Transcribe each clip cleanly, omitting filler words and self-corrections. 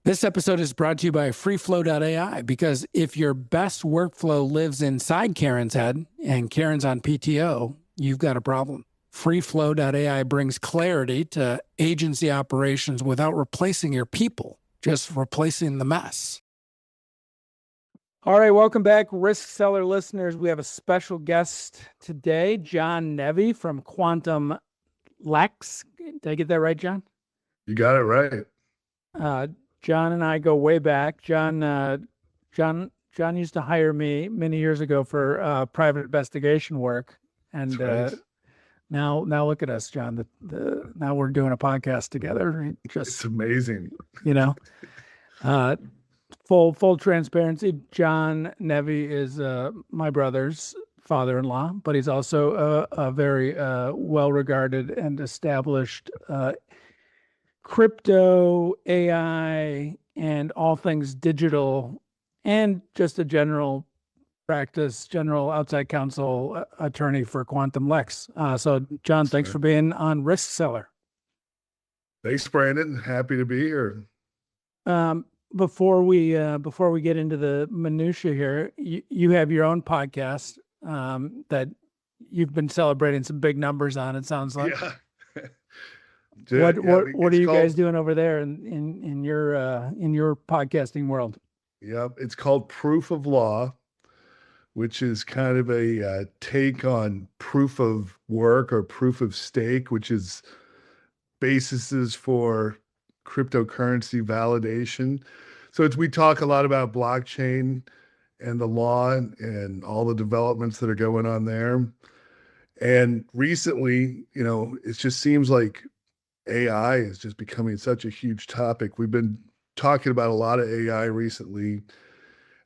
This episode is brought to you by freeflow.ai, because if your best workflow lives inside Karen's head and Karen's on PTO, you've got a problem. Freeflow.ai brings clarity to agency operations without replacing your people, just replacing the mess. All right, welcome back, Risk Seller listeners. We have a special guest today, John Neve from Quantum Lex. Did I get that right, John? You got it right. John and I go way back. John used to hire me many years ago for private investigation work, and Right. now look at us, John. Now we're doing a podcast together. It's amazing. Full transparency. John Neve is my brother's father-in-law, but he's also a very well-regarded and established crypto, AI, and all things digital, and just a general outside counsel attorney for Quantum Lex. So, John, thanks for being on Risk Seller. Thanks, Brandon. Happy to be here. Before we get into the minutia here, you have your own podcast that you've been celebrating some big numbers on. It sounds like. Yeah. What are you guys doing over there in your podcasting world? Yeah, it's called Proof of Law, which is kind of a take on proof of work or proof of stake, which is bases for cryptocurrency validation. So we talk a lot about blockchain and the law and all the developments that are going on there. And recently, it just seems like AI is just becoming such a huge topic. We've been talking about a lot of AI recently,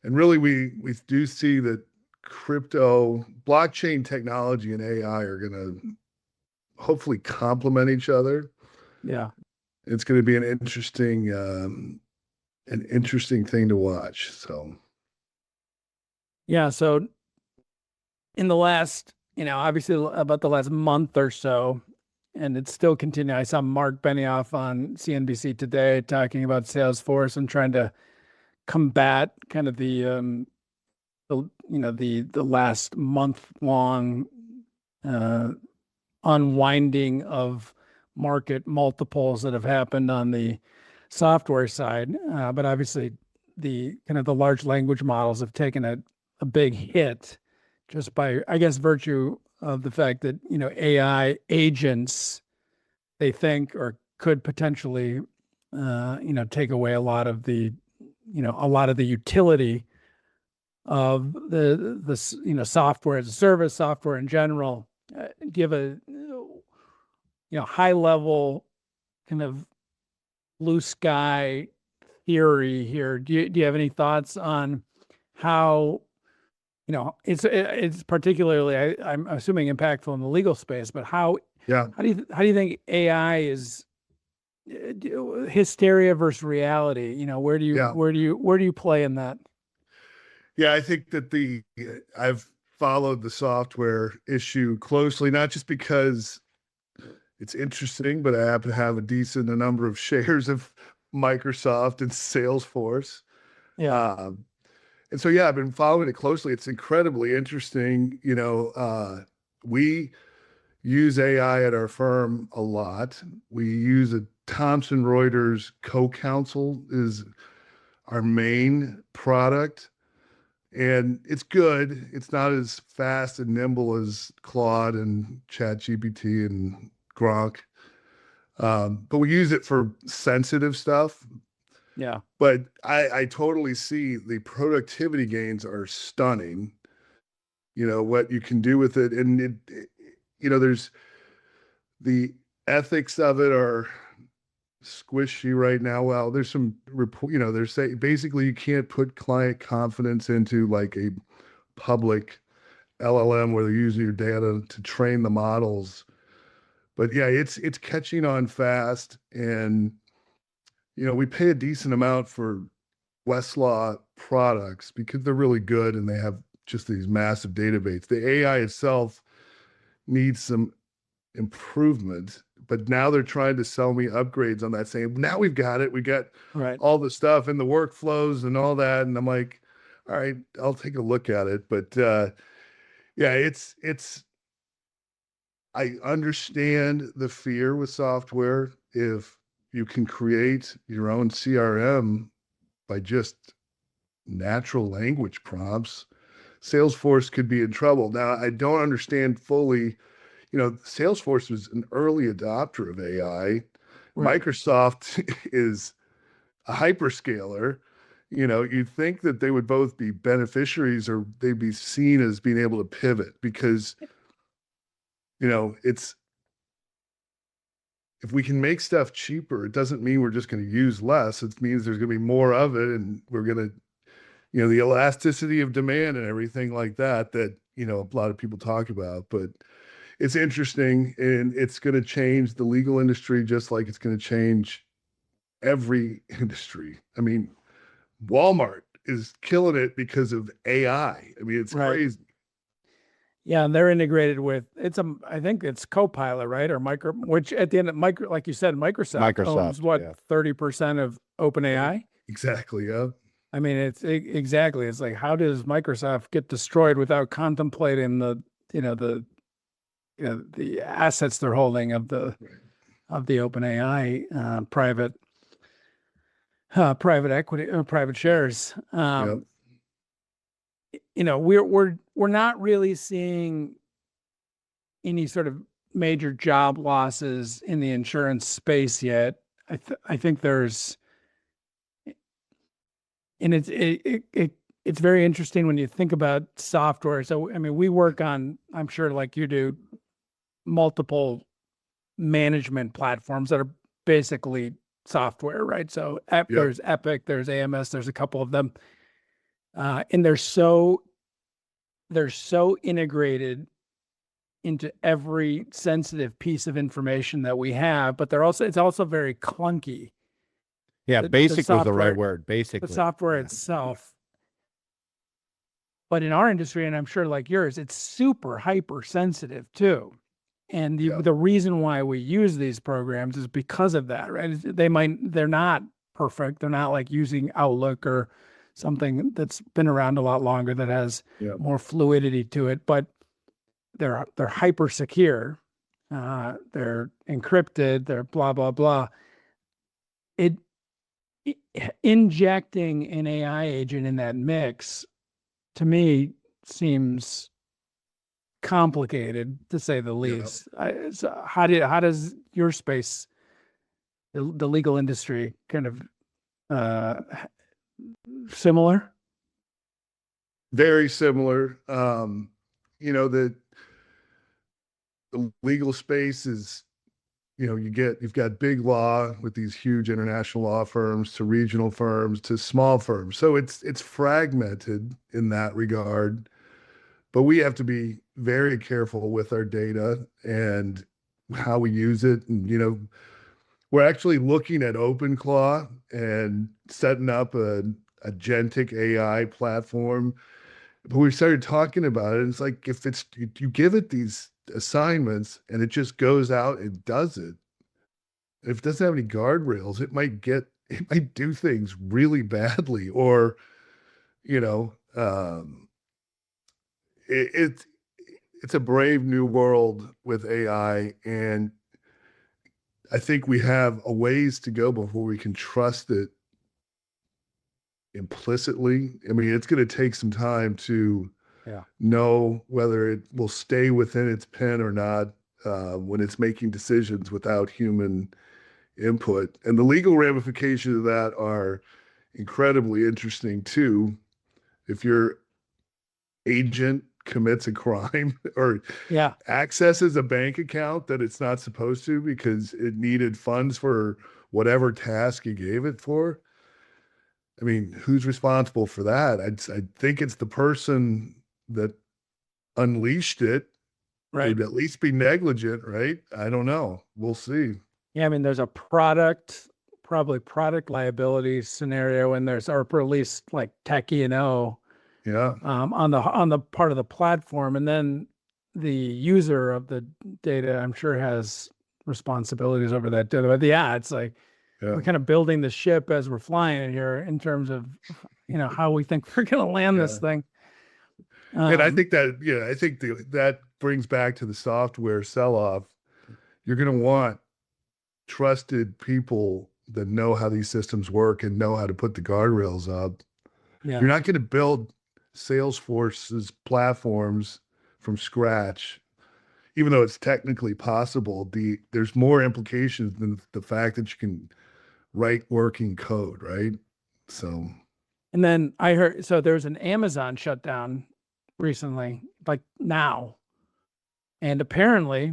and really we do see that blockchain technology and AI are going to hopefully complement each other. Yeah, it's going to be an interesting thing to watch. So, yeah. So, in the last, obviously about the last month or so, and it's still continuing. I saw Mark Benioff on CNBC today talking about Salesforce and trying to combat kind of the last month-long unwinding of market multiples that have happened on the software side. But obviously, the large language models have taken a big hit just by, I guess, virtue of the fact that, AI agents, they think, or could potentially, take away a lot of the utility of the software as a service, software in general. Give a, high level kind of blue sky theory here. Do you have any thoughts on how, it's particularly, I'm assuming, impactful in the legal space, but how do you think AI is hysteria versus reality? Where do you play in that? Yeah, I think that I've followed the software issue closely, not just because it's interesting, but I happen to have a decent number of shares of Microsoft and Salesforce. Yeah. And so, I've been following it closely. It's incredibly interesting. We use AI at our firm a lot. We use a Thomson Reuters co-counsel is our main product. And it's good. It's not as fast and nimble as Claude and ChatGPT and Gronk. But we use it for sensitive stuff. Yeah. But I totally see the productivity gains are stunning. What you can do with it. And there's the ethics of it are squishy right now. Well, there's some report, they're saying basically you can't put client confidence into like a public LLM where they're using your data to train the models. But yeah, it's catching on fast. And we pay a decent amount for Westlaw products because they're really good and they have just these massive databases. The AI itself needs some improvement, but now they're trying to sell me upgrades on that, saying, now we've got it. We got Right. all the stuff and the workflows and all that. And I'm like, all right, I'll take a look at it. But yeah, I understand the fear with software. If you can create your own CRM by just natural language prompts, Salesforce could be in trouble. Now, I don't understand fully, Salesforce was an early adopter of AI. Right. Microsoft is a hyperscaler. You'd think that they would both be beneficiaries or they'd be seen as being able to pivot because, it's if we can make stuff cheaper, it doesn't mean we're just going to use less. It means there's going to be more of it, and we're going to, the elasticity of demand and everything like that, a lot of people talk about. But it's interesting, and it's going to change the legal industry just like it's going to change every industry. I mean, Walmart is killing it because of AI. I mean, it's crazy. Yeah, and they're integrated with I think it's Copilot, right? Or which at the end of like you said, Microsoft owns what, 30% of OpenAI? Exactly. Yeah. I mean, exactly. It's like, how does Microsoft get destroyed without contemplating the assets they're holding of the OpenAI private equity or private shares? Yep. We're not really seeing any sort of major job losses in the insurance space yet. I think there's, and it's very interesting when you think about software. So, I mean, we work on, I'm sure like you do, multiple management platforms that are basically software, right? So there's Epic, there's AMS, there's a couple of them. And they're so integrated into every sensitive piece of information that we have, but it's also very clunky. Yeah, basic was the right word, basically. The software itself. But in our industry, and I'm sure like yours, it's super hypersensitive too. And the reason why we use these programs is because of that, right? They're not perfect. They're not like using Outlook or something that's been around a lot longer that has more fluidity to it, but they're hyper secure. They're encrypted. They're blah, blah, blah. Injecting an AI agent in that mix, to me, seems complicated, to say the least. So how does your space, the legal industry, kind of similar? Very similar. The legal space is, you've got big law with these huge international law firms to regional firms to small firms. So it's fragmented in that regard, but we have to be very careful with our data and how we use it. And, we're actually looking at OpenClaw and setting up a agentic AI platform. But we started talking about it. And it's like, if you give it these assignments and it just goes out and does it, if it doesn't have any guardrails, it might do things really badly, or, it's a brave new world with AI. And I think we have a ways to go before we can trust it implicitly. I mean, it's going to take some time to know whether it will stay within its pen or not when it's making decisions without human input. And the legal ramifications of that are incredibly interesting too. If your agent commits a crime or accesses a bank account that it's not supposed to because it needed funds for whatever task you gave it for, I mean, who's responsible for that? I think it's the person that unleashed it. Right. Would at least be negligent, right? I don't know. We'll see. Yeah, I mean, there's probably product liability scenario, and or at least like tech E&O. Yeah. On the part of the platform, and then the user of the data, I'm sure, has responsibilities over that data. But yeah, it's like we're kind of building the ship as we're flying it here in terms of, how we think we're going to land this thing. And I think that, that brings back to the software sell-off. You're going to want trusted people that know how these systems work and know how to put the guardrails up. Yeah. You're not going to build Salesforce's platforms from scratch, even though it's technically possible. There's more implications than the fact that you can write working code, right? So, and then I heard, so there's an Amazon shutdown recently, like now, and apparently,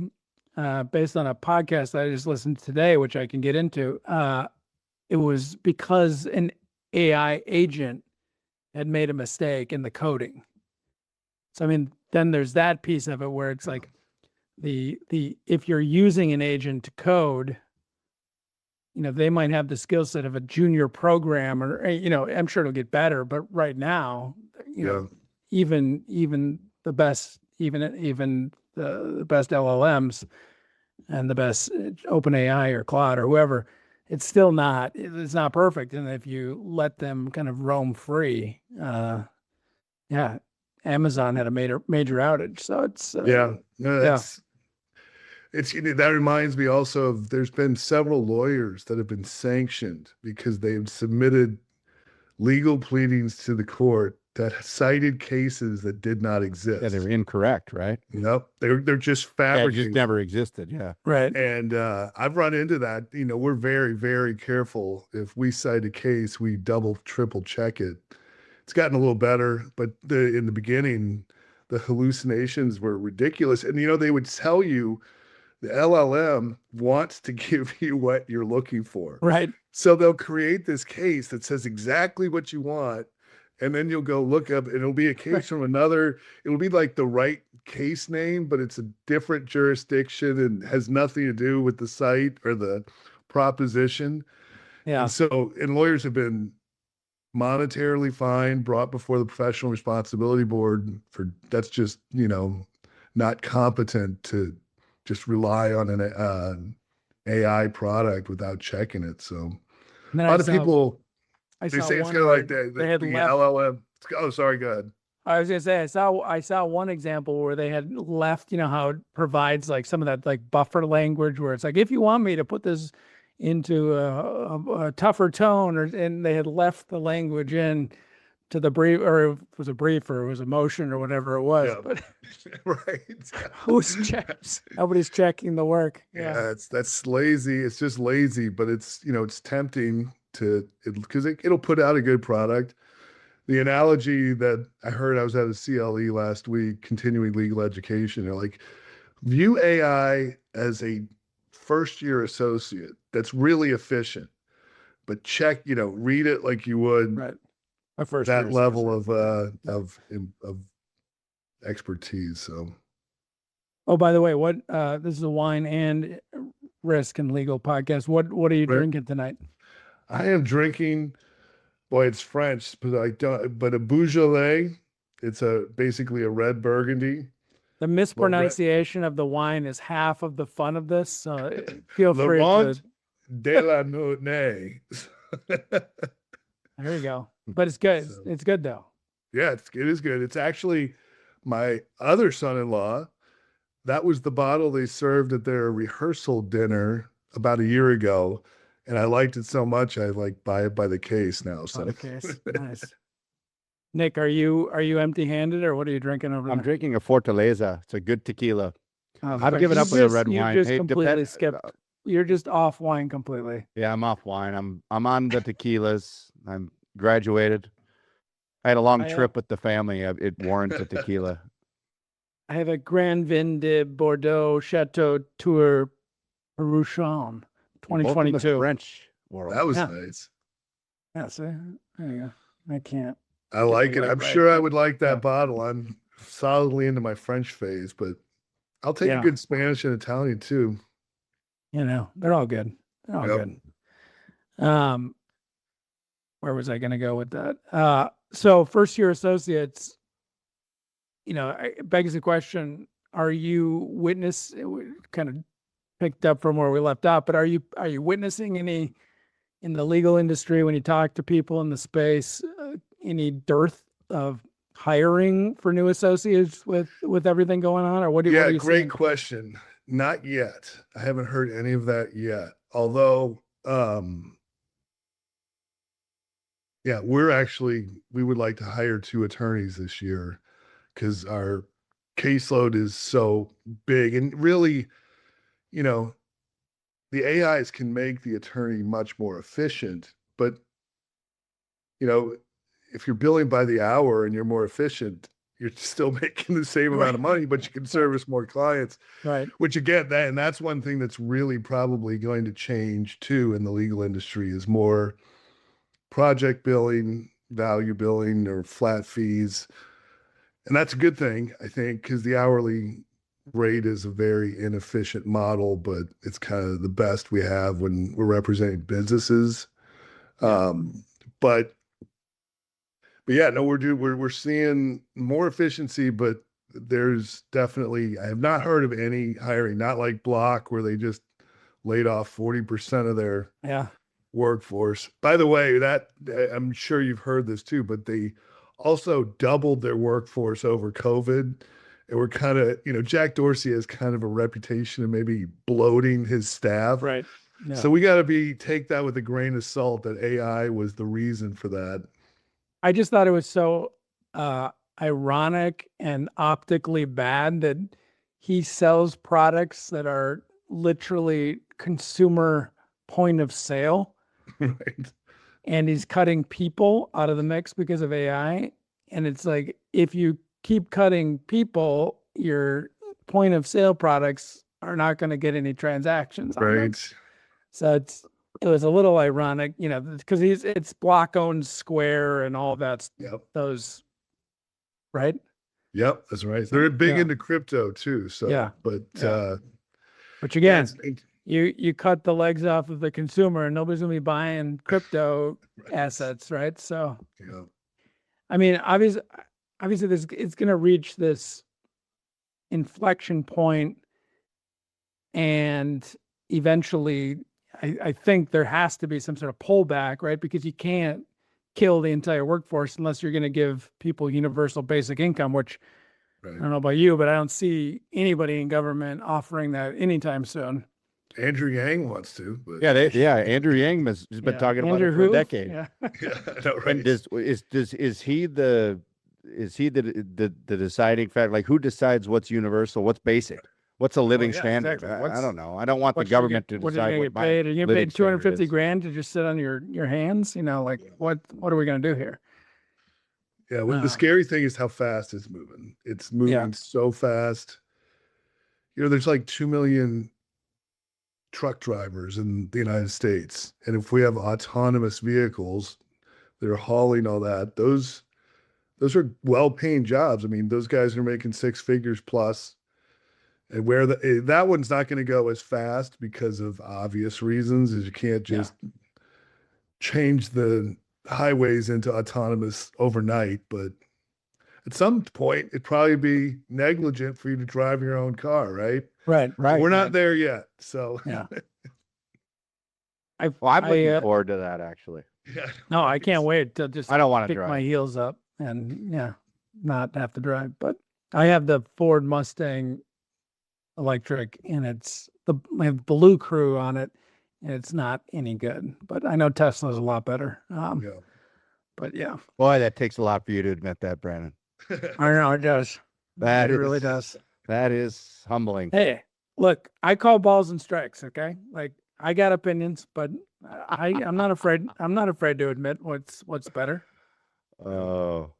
based on a podcast that I just listened to today, which I can get into, it was because an AI agent had made a mistake in the coding. So, I mean, then there's that piece of it where it's like if you're using an agent to code, they might have the skill set of a junior programmer, I'm sure it'll get better, but right now, even the best, even the best LLMs and the best OpenAI or Claude or whoever, it's not perfect. And if you let them kind of roam free, Amazon had a major outage. So it's, that reminds me also of, there's been several lawyers that have been sanctioned because they've submitted legal pleadings to the court that cited cases that did not exist. Yeah, they're incorrect, right? They're just fabricating. It just never existed. Yeah. Right. And I've run into that. We're very, very careful. If we cite a case, we double, triple check it. It's gotten a little better, but in the beginning, the hallucinations were ridiculous. And, they would tell you the LLM wants to give you what you're looking for. Right. So they'll create this case that says exactly what you want. And then you'll go look up, and it'll be a case from another, it'll be like the right case name, but it's a different jurisdiction and has nothing to do with the site or the proposition. Yeah. And lawyers have been monetarily fined, brought before the professional responsibility board for, that's just, not competent to just rely on an AI product without checking it. So a lot of people, they say it's kind of like the LLM. Oh, sorry, go ahead. I was gonna say, I saw one example where they had left, how it provides like some of that like buffer language where it's like, if you want me to put this into a tougher tone, and they had left the language in to the brief, or it was a brief, or it was a motion, or whatever it was. Yeah. But right. Nobody's checking the work. Yeah, that's lazy. It's just lazy, but it's it's tempting because it'll put out a good product. The analogy that I heard, I was at a CLE last week, continuing legal education. They're like, view AI as a first-year associate that's really efficient, but check, read it like you would that level of expertise. So, oh, by the way, what this is a wine and risk and legal podcast. What are you drinking tonight? I am drinking. Boy, it's French, but I don't. But a Beaujolais. It's basically a red Burgundy. The mispronunciation of the wine is half of the fun of this. So feel free to. De la Nonnay. There you go. But it's good. So, it's good though. Yeah, it is good. It's actually my other son-in-law. That was the bottle they served at their rehearsal dinner about a year ago. And I liked it so much, I buy it by the case now. So by the case. Nice. Nick, are you empty-handed, or what are you drinking over there? I'm drinking a Fortaleza. It's a good tequila. I've given up with a red wine. You just completely skipped. You're just off wine completely. Yeah, I'm off wine. I'm on the tequilas. I'm graduated. I had a long trip with the family. It warrants a tequila. I have a Grand Vin de Bordeaux Chateau Tour Peruchon 2022. French world. That was nice. Yeah, see? There you go. I can't. I like it. I'm sure I would like that bottle. I'm solidly into my French phase, but I'll take a good Spanish and Italian too. They're all good. They're all good. Where was I going to go with that? So first year associates, it begs the question, are you kind of picked up from where we left off, but are you witnessing any in the legal industry when you talk to people in the space, any dearth of hiring for new associates with everything going on, or what are you great seeing? question. Not yet. I haven't heard any of that yet. Although, we would like to hire 2 attorneys this year because our caseload is so big. And really, the AIs can make the attorney much more efficient, but if you're billing by the hour and you're more efficient, you're still making the same amount of money, but you can service more clients. Right. Which again, that's one thing that's really probably going to change too in the legal industry is more project billing, value billing, or flat fees. And that's a good thing, I think, because the hourly rate is a very inefficient model, but it's kind of the best we have when we're representing businesses. But yeah, no, we're seeing more efficiency, but there's definitely, I have not heard of any hiring, not like Block where they just laid off 40% of their workforce. By the way, that I'm sure you've heard this too, but they also doubled their workforce over COVID. And we're kind of, Jack Dorsey has kind of a reputation of maybe bloating his staff. Right. Yeah. So we got to take that with a grain of salt that AI was the reason for that. I just thought it was so ironic and optically bad that he sells products that are literally consumer point of sale. Right. And he's cutting people out of the mix because of AI. And it's like, if you keep cutting people, your point of sale products are not going to get any transactions. Right. So it was a little ironic, because it's Block owns Square and all that. Yep. Those, right? Yep, that's right. They're big into crypto too. So, but again, you cut the legs off of the consumer, and nobody's gonna be buying crypto assets, right? So, I mean, obviously, it's gonna reach this inflection point, and eventually, I think there has to be some sort of pullback, right? Because you can't kill the entire workforce unless you're going to give people universal basic income, which I don't know about you, but I don't see anybody in government offering that anytime soon. Andrew Yang wants to. But... Andrew Yang has been talking about it for a decade. Yeah, no, right. And is he the deciding factor? Like, who decides what's universal, what's basic? What's a living standard? Exactly. I don't know. I don't want the government to decide. Are you getting paid $250,000 to just sit on your hands? What are we going to do here? Yeah. Well, the scary thing is how fast it's moving. It's moving so fast. There's like 2 million truck drivers in the United States. And if we have autonomous vehicles that are hauling all that, those are well-paying jobs. I mean, those guys are making 6 figures plus. And where that one's not going to go as fast because of obvious reasons, is you can't just change the highways into autonomous overnight. But at some point, it'd probably be negligent for you to drive your own car, right? Right. We're not there yet. So I'm looking forward to that, actually. Yeah. No, I can't wait to just I don't want to pick drive my heels up and not have to drive. But I have the Ford Mustang electric, and it's the Blue Crew on it, and it's not any good. But I know Tesla's a lot better. But boy, that takes a lot for you to admit that, Brandon. I know it does. It really does. That is humbling. Hey, look, I call balls and strikes. Okay, like I got opinions, but I'm not afraid. I'm not afraid to admit what's better. Oh.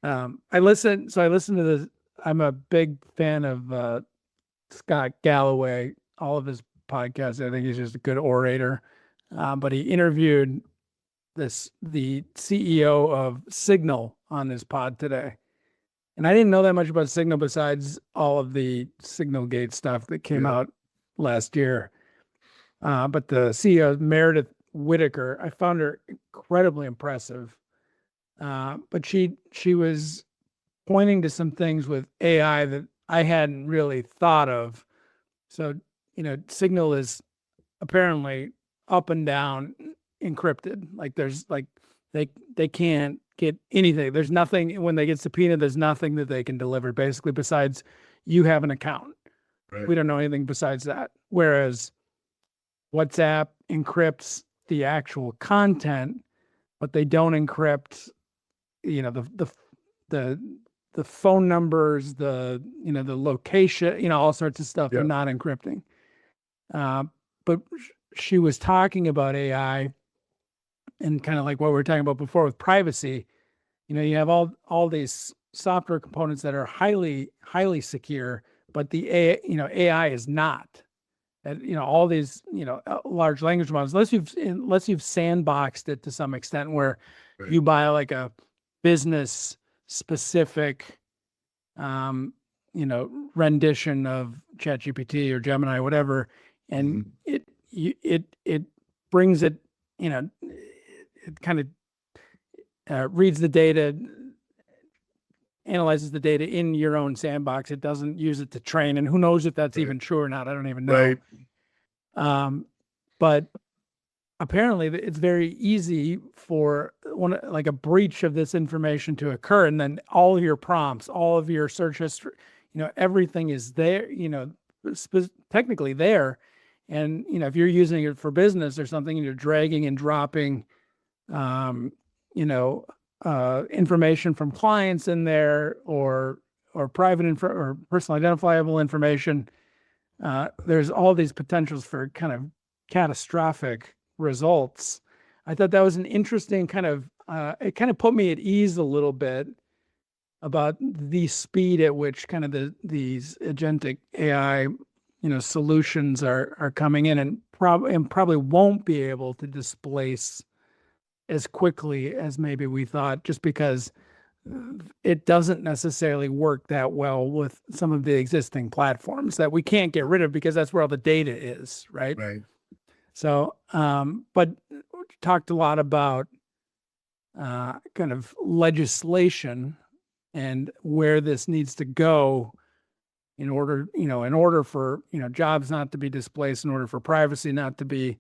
I listen to this. I'm a big fan of Scott Galloway, all of his podcasts. I think he's just a good orator. But he interviewed the CEO of Signal on his pod today. And I didn't know that much about Signal besides all of the Signalgate stuff that came out last year. But the CEO, Meredith Whitaker, I found her incredibly impressive. But she was pointing to some things with AI that I hadn't really thought of. So, Signal is apparently up and down encrypted. Like there's like they can't get anything. There's nothing when they get subpoenaed, there's nothing that they can deliver basically besides you have an account. Right. We don't know anything besides that. Whereas WhatsApp encrypts the actual content, but they don't encrypt, the phone numbers, the location, all sorts of stuff. They're not encrypting. But she was talking about AI and kind of like what we were talking about before with privacy. You have all these software components that are highly, highly secure, but the AI is not. And, all these, large language models, unless you've sandboxed it to some extent where you buy like a business specific, rendition of ChatGPT or Gemini, whatever. And it brings it, it kind of reads the data, analyzes the data in your own sandbox. It doesn't use it to train, and who knows if that's even true or not. I don't even know. Right. But apparently it's very easy for like a breach of this information to occur, and then all your prompts, all of your search history, everything is there, technically there. And, if you're using it for business or something and you're dragging and dropping, information from clients in there or private or personally identifiable information, there's all these potentials for kind of catastrophic results. I thought that was an interesting kind of, it kind of put me at ease a little bit about the speed at which kind of these agentic AI, solutions are coming in and probably won't be able to displace as quickly as maybe we thought, just because it doesn't necessarily work that well with some of the existing platforms that we can't get rid of because that's where all the data is, right? Right. So, but we talked a lot about kind of legislation and where this needs to go in order for, jobs not to be displaced, in order for privacy not to be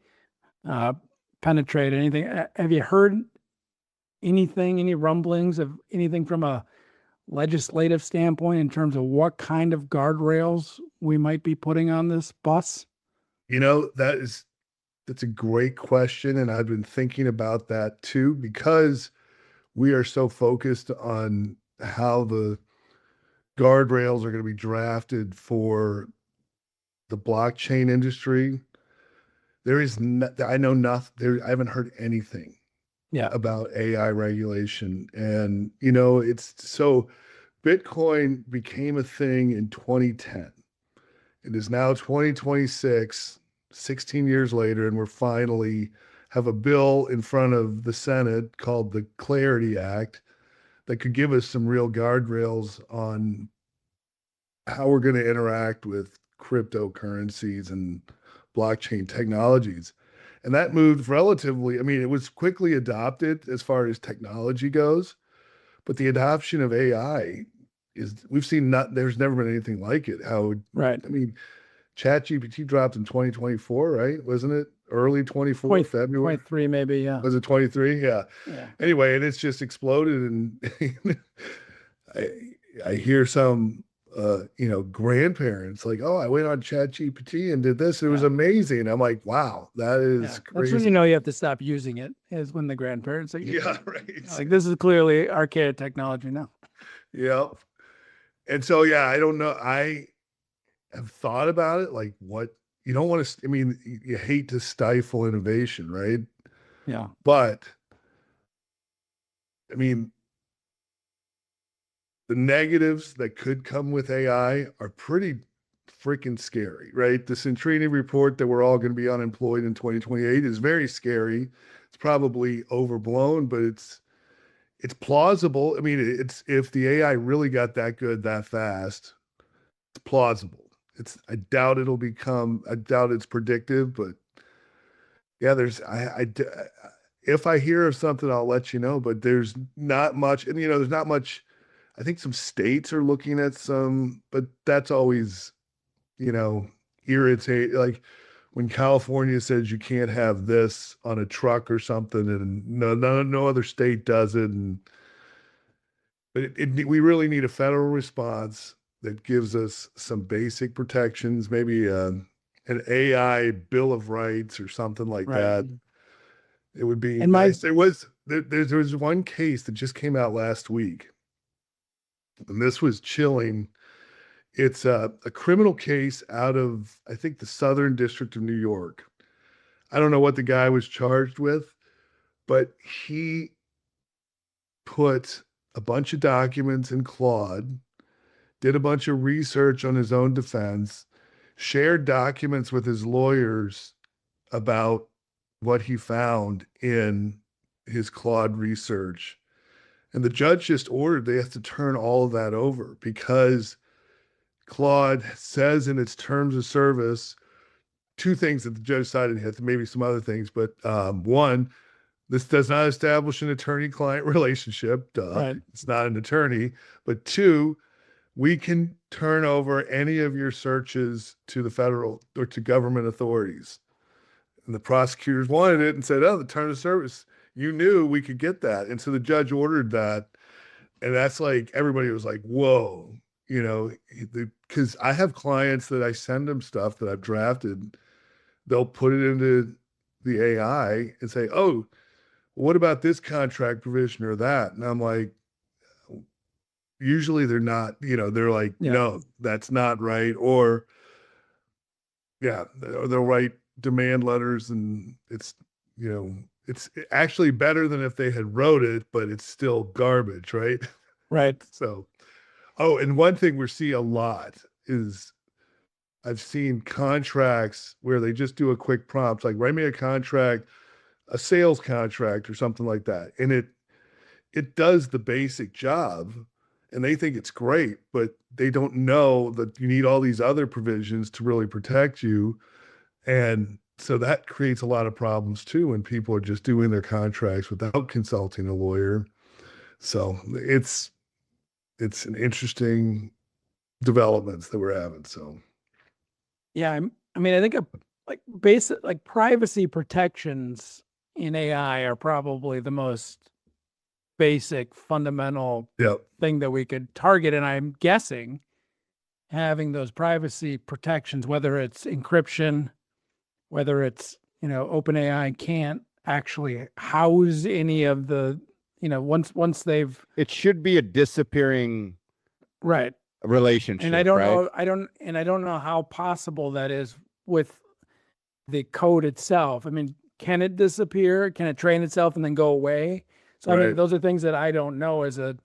penetrated, anything. Have you heard any rumblings of anything from a legislative standpoint in terms of what kind of guardrails we might be putting on this bus? That's a great question. And I've been thinking about that too, because we are so focused on how the guardrails are going to be drafted for the blockchain industry. I know nothing. I haven't heard anything about AI regulation. And, it's so Bitcoin became a thing in 2010. It is now 2026, 16 years later, and we're finally have a bill in front of the Senate called the Clarity Act that could give us some real guardrails on how we're going to interact with cryptocurrencies and blockchain technologies. And that moved it was quickly adopted as far as technology goes, but the adoption of AI there's never been anything like it. ChatGPT dropped in 2024, right? Wasn't it early 24, February? 23 maybe, yeah. Was it 23? Yeah. Anyway, and it's just exploded. And I hear some, grandparents like, oh, I went on ChatGPT and did this. It was amazing. I'm like, wow, that is crazy. That's when you have to stop using it, is when the grandparents are using it. Right. Like, this is clearly archaic technology now. Yeah. And so, I don't know. I have thought about it. Like, what you don't want to, you hate to stifle innovation, right? Yeah. But the negatives that could come with AI are pretty freaking scary, right? The Centrini report that we're all going to be unemployed in 2028 is very scary. It's probably overblown, but it's plausible. It's if the AI really got that good that fast, it's plausible. I doubt it's predictive, but if I hear of something, I'll let you know, but there's not much, and there's not much. I think some states are looking at some, but that's always, irritate. Like when California says you can't have this on a truck or something, and no other state does it. And but we really need a federal response that gives us some basic protections, maybe an AI Bill of Rights or something like that. It would be nice. There was one case that just came out last week, and this was chilling. It's a criminal case out of, I think, the Southern District of New York. I don't know what the guy was charged with, but he put a bunch of documents in Claude, did a bunch of research on his own defense, shared documents with his lawyers about what he found in his Claude research. And the judge just ordered they have to turn all of that over because Claude says in its terms of service two things that the judge cited, maybe some other things, but one, this does not establish an attorney-client relationship. Duh. Right. It's not an attorney. But two, we can turn over any of your searches to the federal or to government authorities. And the prosecutors wanted it and said, oh, the terms of service, you knew we could get that. And so the judge ordered that. And that's like, everybody was like, whoa, because I have clients that I send them stuff that I've drafted. They'll put it into the AI and say, oh, what about this contract provision or that? And I'm like, usually they're not, they're like, no, that's not right. Or they'll write demand letters and it's actually better than if they had wrote it, but it's still garbage, right? Right. So, and one thing we see a lot is I've seen contracts where they just do a quick prompt, like write me a contract, a sales contract or something like that. And it does the basic job and they think it's great, but they don't know that you need all these other provisions to really protect you. And so that creates a lot of problems too when people are just doing their contracts without consulting a lawyer. So it's an interesting developments that we're having. So yeah, I think like basic like privacy protections in AI are probably the most basic fundamental thing that we could target. And I'm guessing having those privacy protections, whether it's encryption, whether it's, OpenAI can't actually house any of the, once they've. It should be a disappearing relationship. And I don't know, I don't know how possible that is with the code itself. I mean, can it disappear? Can it train itself and then go away? So I mean, those are things that I don't know as a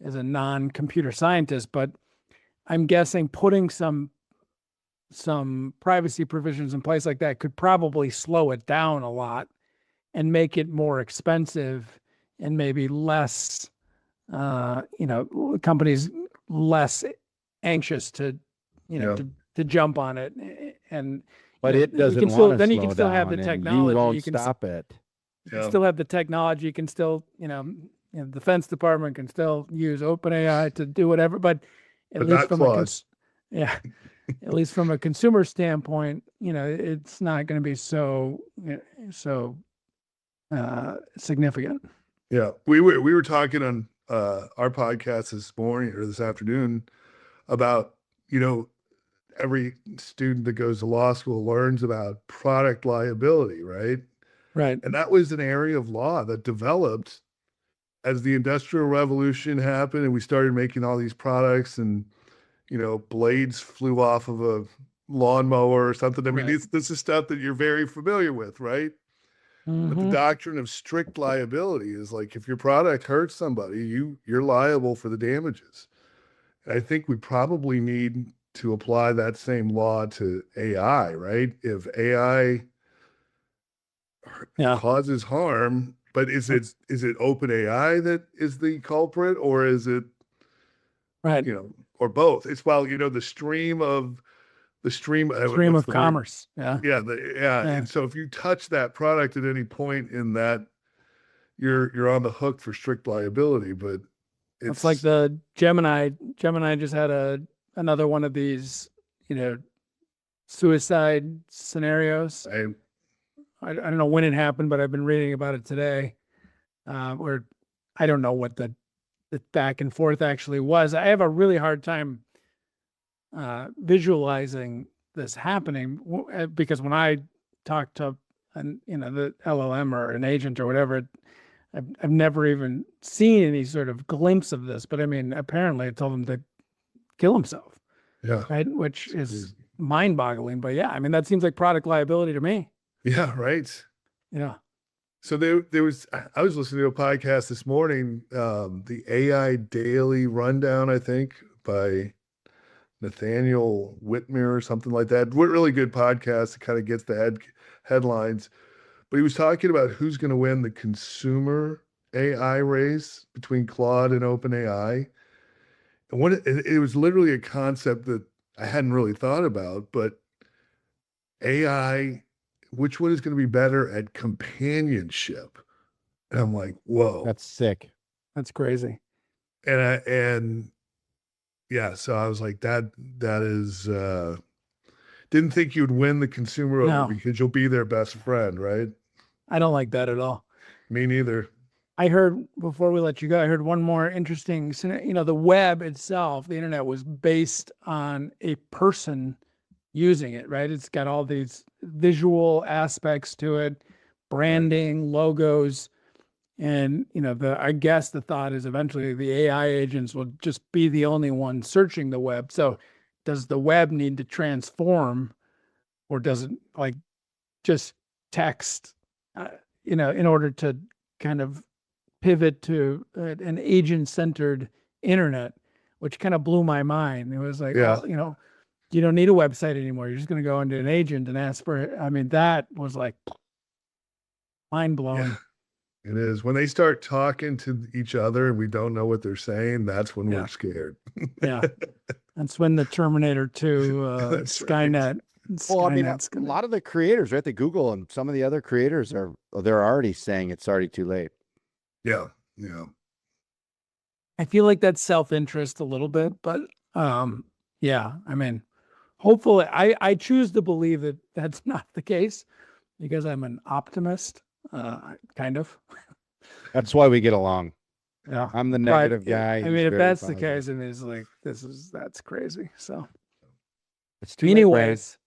non-computer scientist, but I'm guessing putting some privacy provisions in place like that could probably slow it down a lot and make it more expensive and maybe less, companies less anxious to jump on it. But it doesn't want to slow down. Then you can still have the technology. You won't stop it. You can still have the technology. You can still, the Defense Department can still use OpenAI to do whatever. But at least from at least from a consumer standpoint, it's not going to be so significant. Yeah, we were talking on our podcast this morning or this afternoon about every student that goes to law school learns about product liability, right? Right. And that was an area of law that developed as the Industrial Revolution happened and we started making all these products and, blades flew off of a lawnmower or something. I mean, this is stuff that you're very familiar with, right? Mm-hmm. But the doctrine of strict liability is like, if your product hurts somebody, you're liable for the damages. And I think we probably need to apply that same law to AI, right? If AI causes harm, but is it OpenAI that is the culprit, or is it or both? It's the stream of commerce. And so if you touch that product at any point in that, you're on the hook for strict liability. But It's like the Gemini. Gemini just had another one of these, suicide scenarios. I don't know when it happened, but I've been reading about it today. Where I don't know what the back and forth actually was. I have a really hard time visualizing this happening because when I talk to the LLM or an agent or whatever, I've never even seen any sort of glimpse of this. But I mean, apparently I told him to kill himself. Yeah. Right. Which is mind-boggling. But yeah, I mean, that seems like product liability to me. Yeah. Right. Yeah. So I was listening to a podcast this morning, the AI Daily Rundown, I think, by Nathaniel Whitmer or something like that. Really good podcast. It kind of gets the headlines. But he was talking about who's going to win the consumer AI race between Claude and OpenAI. And it was literally a concept that I hadn't really thought about, but AI, which one is going to be better at companionship? And I'm like, whoa. That's sick. That's crazy. And yeah, so I was like, that is, didn't think you'd win the consumer over because you'll be their best friend, right? I don't like that at all. Me neither. I heard, before we let you go, I heard one more interesting, the web itself, the internet was based on a person using it, right? It's got all these visual aspects to it, branding, logos. And, I guess the thought is eventually the AI agents will just be the only one searching the web. So does the web need to transform, or does it just text, in order to kind of pivot to an agent-centered internet, which kind of blew my mind. It was like, well, you don't need a website anymore. You're just going to go into an agent and ask for it. I mean, that was like mind-blowing. Yeah, it is. When they start talking to each other and we don't know what they're saying, that's when we're scared. Yeah. That's when the Terminator 2 Skynet. Right. Well, I mean, a lot of the creators, right? The Google and some of the other creators they're already saying it's already too late. Yeah. Yeah. I feel like that's self-interest a little bit, but yeah, I mean, hopefully I choose to believe that that's not the case because I'm an optimist, kind of. That's why we get along. Yeah. I'm the negative guy. I mean, if that's the case, and it's like, that's crazy. So it's too anyways,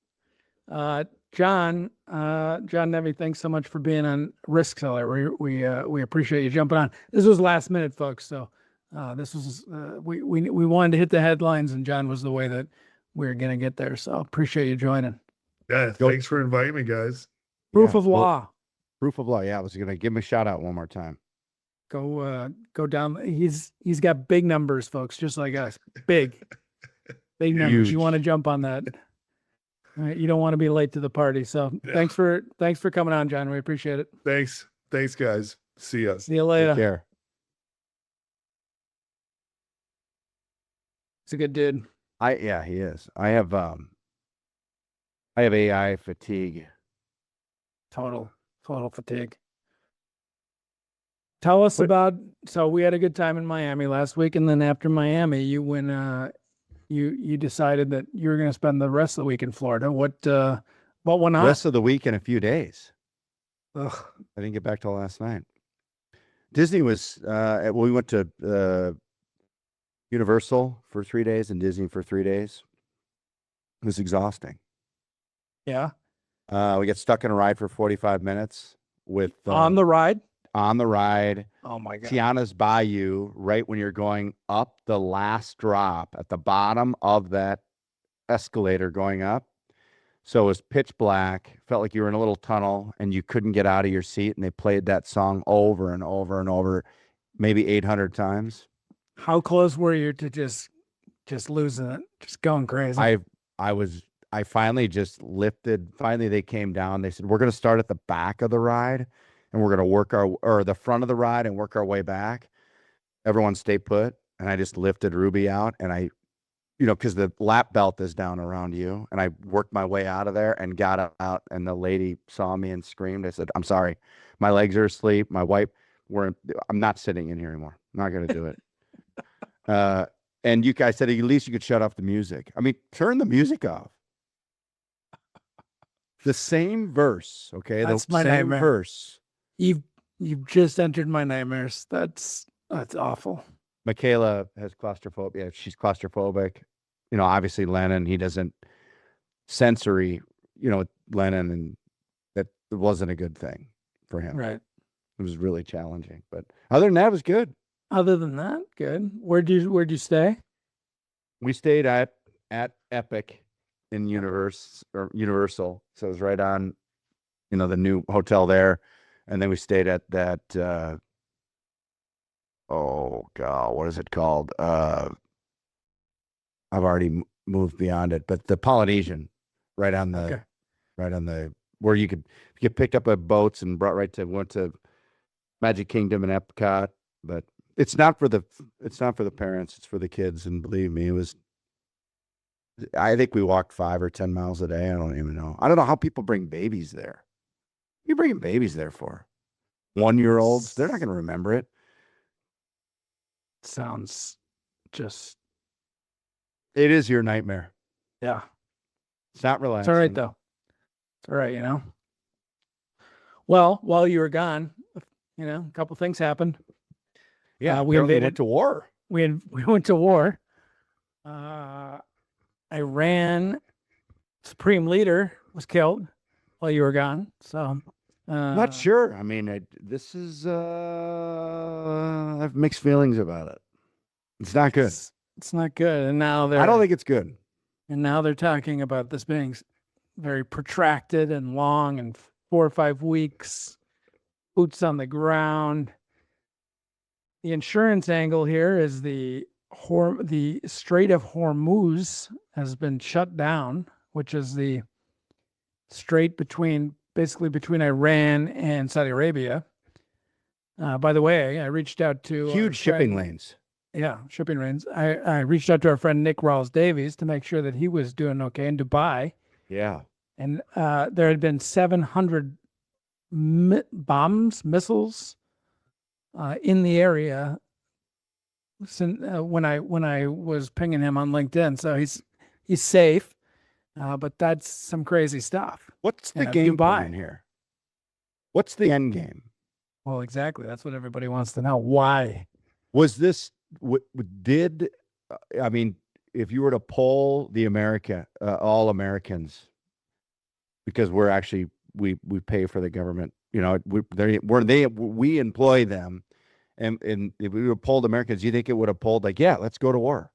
John Neve, thanks so much for being on Risk Seller. We appreciate you jumping on. This was last minute, folks. So this was we wanted to hit the headlines, and John was the way that we were gonna get there. So appreciate you joining. Yeah, thanks for inviting me, guys. Proof of law. Proof of law. Yeah, I was gonna give him a shout out one more time. Go down. He's got big numbers, folks, just like us. Big numbers. Huge. You want to jump on that? All right, you don't want to be late to the party. So thanks for coming on, John. We appreciate it. Thanks, guys. See you. See you later. Take care. He's a good dude. He is. I have AI fatigue. Total fatigue. Tell us about. So we had a good time in Miami last week, and then after Miami, you went. You decided that you were going to spend the rest of the week in Florida. What went on? Rest of the week in a few days. Ugh. I didn't get back till last night. Disney was. We went to Universal for 3 days and Disney for 3 days. It was exhausting. Yeah. We got stuck in a ride for 45 minutes with on the ride. On the ride. Oh my God. Tiana's Bayou, right when you're going up the last drop at the bottom of that escalator going up. So it was pitch black. Felt like you were in a little tunnel and you couldn't get out of your seat. And they played that song over and over and over, maybe 800 times. How close were you to just losing it, just going crazy? I finally just lifted. Finally, they came down. They said, we're going to start at the back of the ride and we're going to work the front of the ride and work our way back. Everyone stay put. And I just lifted Ruby out and because the lap belt is down around you. And I worked my way out of there and got out. And the lady saw me and screamed. I said, I'm sorry. My legs are asleep. My wife, I'm not sitting in here anymore. I'm not going to do it. And you guys said at least you could shut off the music. I mean, turn the music off. The same verse, okay? That's The my same nightmare. verse. You've just entered my nightmares. That's awful. Michaela has claustrophobia. She's claustrophobic. You know, obviously Lennon, he doesn't sensory, you know, Lennon, and that wasn't a good thing for him. Right. It was really challenging. But other than that, it was good. Other than that, good. Where'd you stay? We stayed at Epic in Universal. So it was right on, you know, the new hotel there. And then we stayed at that oh God, what is it called? I've already moved beyond it, but the Polynesian, right on the where you could get picked up at boats and went to Magic Kingdom and Epcot. But it's not for the parents, it's for the kids. And believe me, I think we walked 5 or 10 miles a day. I don't even know. I don't know how people bring babies there. What are you bringing babies there for? 1-year-olds, they're not going to remember it. Sounds just. It is your nightmare. Yeah. It's not relaxing. It's all right, though. It's all right, you know. Well, while you were gone, you know, a couple things happened. Yeah, we went to war. We went to war. Iran supreme leader was killed while you were gone. So not sure. I mean, this is I have mixed feelings about it. It's not good. It's not good. And now I don't think it's good. And now they're talking about this being very protracted and long and 4 or 5 weeks, boots on the ground. The insurance angle here is the Strait of Hormuz has been shut down, which is the strait between Iran and Saudi Arabia. By the way, I reached out to huge shipping lanes. Yeah, shipping lanes. I reached out to our friend Nick Davies to make sure that he was doing okay in Dubai. Yeah. And there had been 700 missiles in the area when I was pinging him on LinkedIn. So he's safe, but that's some crazy stuff. What's the game plan here? What's the end game? Well, exactly. That's what everybody wants to know. Why was this? I mean, if you were to poll the all Americans, because we're actually we pay for the government, you know, we employ them, and if we were polled Americans, do you think it would have polled like, yeah, let's go to war,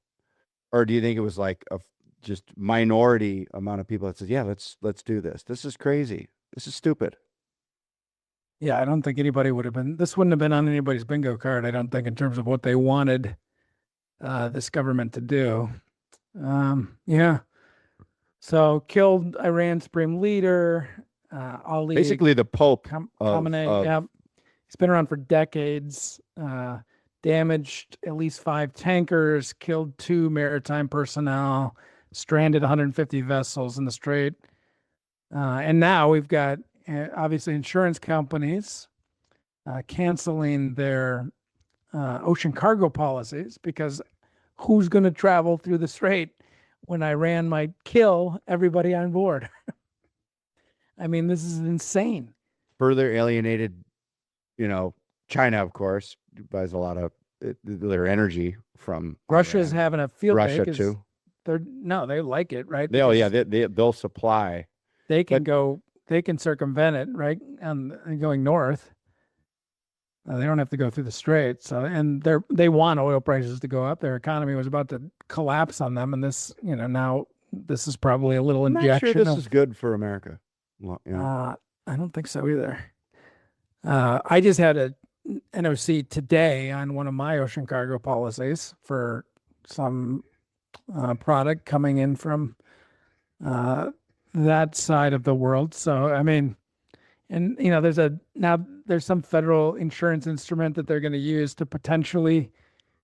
or do you think it was like a just minority amount of people that says, yeah, let's do this? This is crazy. This is stupid. Yeah, I don't think anybody would have been. This wouldn't have been on anybody's bingo card, I don't think, in terms of what they wanted this government to do. Yeah. So killed Iran supreme leader. Ali. Basically, the Pope. Khamenei. Yeah, he's been around for decades. Damaged at least 5 tankers. Killed 2 maritime personnel. Stranded 150 vessels in the Strait. And now we've got obviously insurance companies canceling their ocean cargo policies, because who's going to travel through the Strait when Iran might kill everybody on board? I mean, this is insane. Further alienated, you know, China, of course, buys a lot of their energy from Russia's Iran. Having a field day. Russia too. They like it, right? They'll supply. They can circumvent it, right? And going north, they don't have to go through the Strait. So, and they want oil prices to go up. Their economy was about to collapse on them, and this, you know, now this is probably a little injection. I'm not sure this is good for America. Well, yeah. I don't think so either. I just had a NOC today on one of my ocean cargo policies for some product coming in from that side of the world. So, I mean, and you know, there's some federal insurance instrument that they're going to use to potentially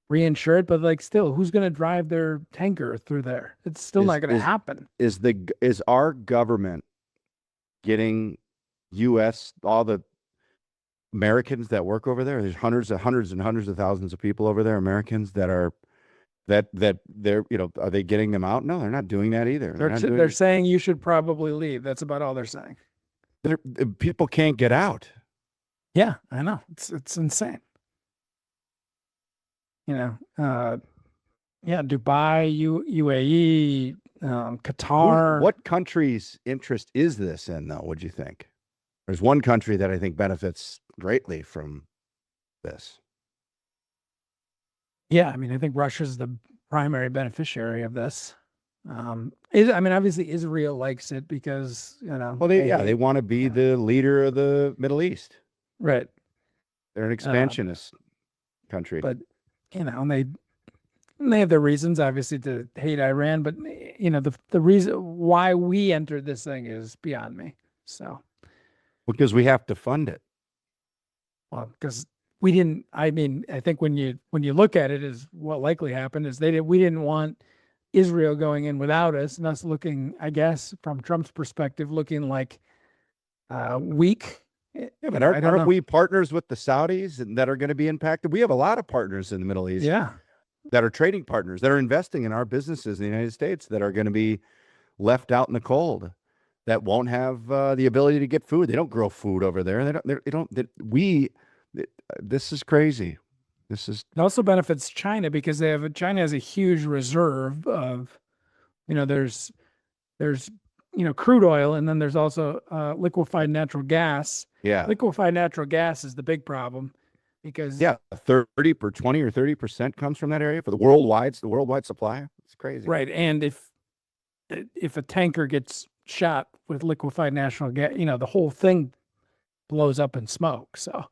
reinsure it, but like still, who's going to drive their tanker through there? It's still not going to happen. Is our government getting all the Americans that work over there? There's hundreds and hundreds of thousands of people over there, Americans that are that they're, are they getting them out? No, they're not doing that either. They're saying you should probably leave. That's about all they're saying. People can't get out. Yeah, I know. It's insane. Yeah, Dubai, UAE, Qatar. What country's interest is this in, though? Would you think? There's one country that I think benefits greatly from this. Yeah, I mean, I think Russia's the primary beneficiary of this. Obviously Israel likes it because, Well, they want to be the leader of the Middle East. Right. They're an expansionist country. But, and they have their reasons, obviously, to hate Iran. But, the reason why we entered this thing is beyond me. So. Because we have to fund it. Well, because we didn't. I mean, I think when you look at it, is what likely happened is we didn't want Israel going in without us, and us looking, I guess, from Trump's perspective, looking like weak. Yeah, but aren't we partners with the Saudis and that are going to be impacted? We have a lot of partners in the Middle East. Yeah. That are trading partners that are investing in our businesses in the United States that are going to be left out in the cold, that won't have the ability to get food. They don't grow food over there. This is crazy. It also benefits China because China has a huge reserve of, there's crude oil, and then there's also liquefied natural gas. Yeah. Liquefied natural gas is the big problem because 20 or 30% comes from that area for the worldwide supply. It's crazy. Right. And if a tanker gets shot with liquefied natural gas, the whole thing blows up in smoke. So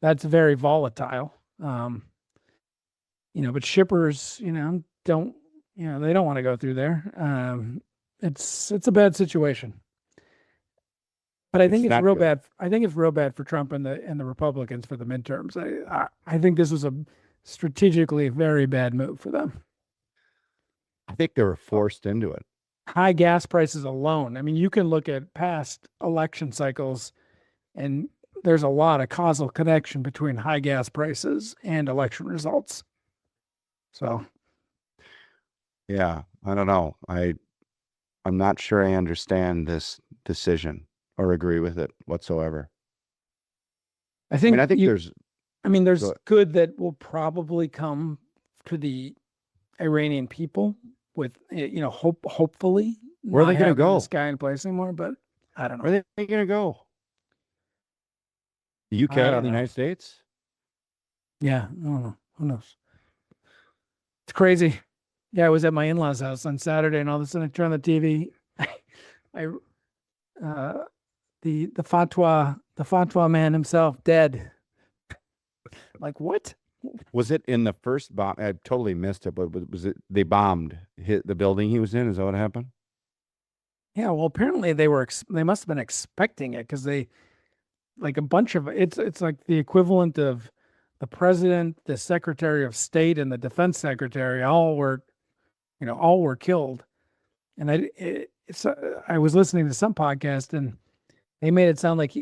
that's very volatile. But shippers, don't want to go through there. It's a bad situation. But I think it's real bad. I think it's real bad for Trump and the Republicans for the midterms. I think this was a strategically very bad move for them. I think they were forced into it. High gas prices alone. I mean, you can look at past election cycles, and there's a lot of causal connection between high gas prices and election results. So, yeah, I don't know. I'm not sure I understand this decision or agree with it whatsoever. I think there's good that will probably come to the Iranian people with, hopefully. Where are they going to go? This guy in place anymore, but I don't know. Where are they going to go? The UK or the United States? Yeah, I don't know. Who knows? It's crazy. Yeah, I was at my in-laws' house on Saturday, and all of a sudden I turned on the TV. The fatwa man himself dead. Like, what? Was it in the first bomb? I totally missed it, but was it they hit the building he was in? Is that what happened? Yeah, well, apparently they must have been expecting it, because they, like, a bunch of it's like the equivalent of the president, the secretary of state, and the defense secretary all were killed. And I was listening to some podcast, and they made it sound like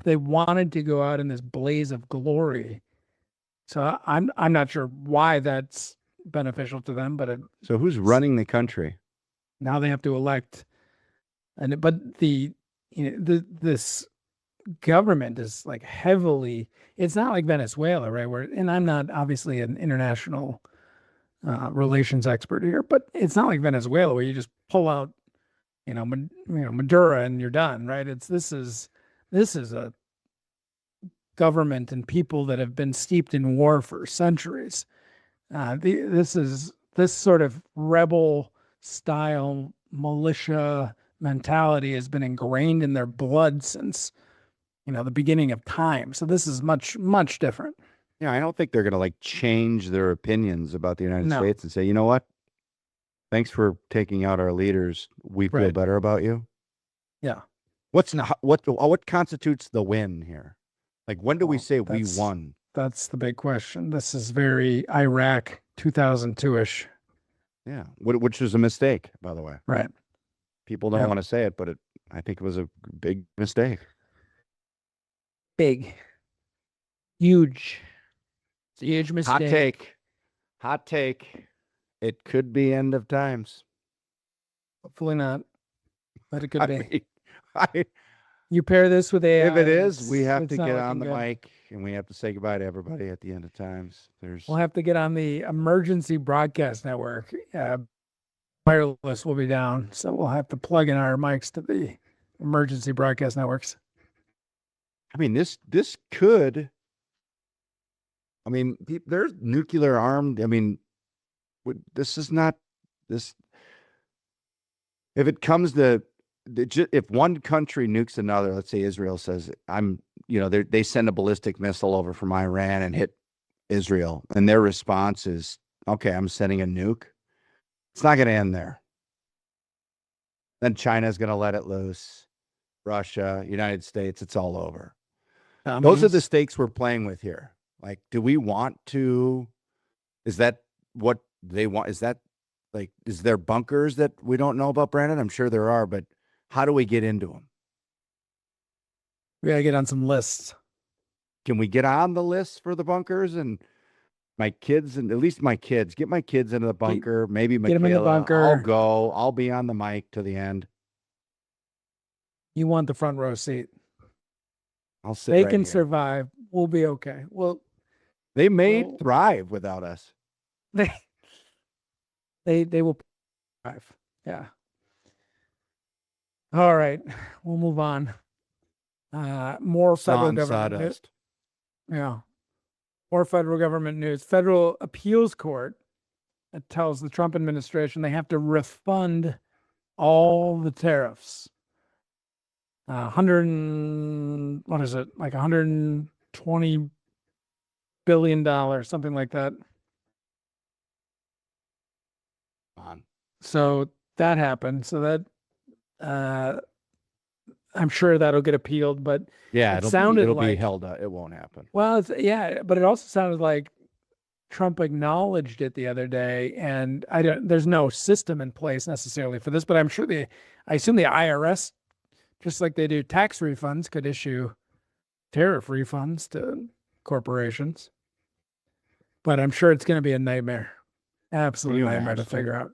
they wanted to go out in this blaze of glory. So I'm not sure why that's beneficial to them, but so who's running the country now? They have to elect, but this government is like heavily. It's not like Venezuela, right? And I'm not obviously an international relations expert here, but it's not like Venezuela where you just pull out, Maduro and you're done, right? This is a government and people that have been steeped in war for centuries. This sort of rebel style militia mentality has been ingrained in their blood since, the beginning of time. So this is much, much different. Yeah, I don't think they're going to change their opinions about the United States and say, you know what? Thanks for taking out our leaders. We feel better about you. Yeah. What constitutes the win here? Like, when do we say we won? That's the big question. This is very Iraq 2002-ish. Yeah, which was a mistake, by the way. Right. People don't want to say it, but I think it was a big mistake. Big. Huge. It's a huge mistake. Hot take. It could be end of times. Hopefully not, but it could I be. mean, I, You pair this with AI. if it is, we have it's to not get on the looking good. mic and we have to say goodbye to everybody at the end of times. There's We'll have to get on the emergency broadcast network. Wireless will be down, so we'll have to plug in our mics to the emergency broadcast networks. I mean, this could. I mean, there's nuclear armed. I mean, this is not this. If it comes to, if one country nukes another, let's say Israel says, they send a ballistic missile over from Iran and hit Israel, and their response is, okay, I'm sending a nuke. It's not going to end there. Then China's going to let it loose. Russia, United States, it's all over. Those are the stakes we're playing with here. Like, do we want to, is that what they want? Is that like, is there bunkers that we don't know about, Brandon? I'm sure there are, but how do we get into them? We gotta get on some lists. Can we get on the list for the bunkers? And my kids, and at least my kids, get my kids into the bunker. Maybe Michaela, get them in the bunker. I'll go. I'll be on the mic to the end. You want the front row seat. I'll sit. They right can here. survive. We'll be okay. Well, they may thrive without us. They will thrive. Yeah. All right. We'll move on. More federal government news. Yeah. More federal government news. Federal appeals court tells the Trump administration they have to refund all the tariffs. Like $120 billion, something like that. So that happened. So that I'm sure that'll get appealed, but yeah, it'll be held up. It won't happen. Well, but it also sounded like Trump acknowledged it the other day, and there's no system in place necessarily for this, but I'm sure I assume the IRS, just like they do tax refunds, could issue tariff refunds to corporations. But I'm sure it's going to be a nightmare. Absolute nightmare to figure out.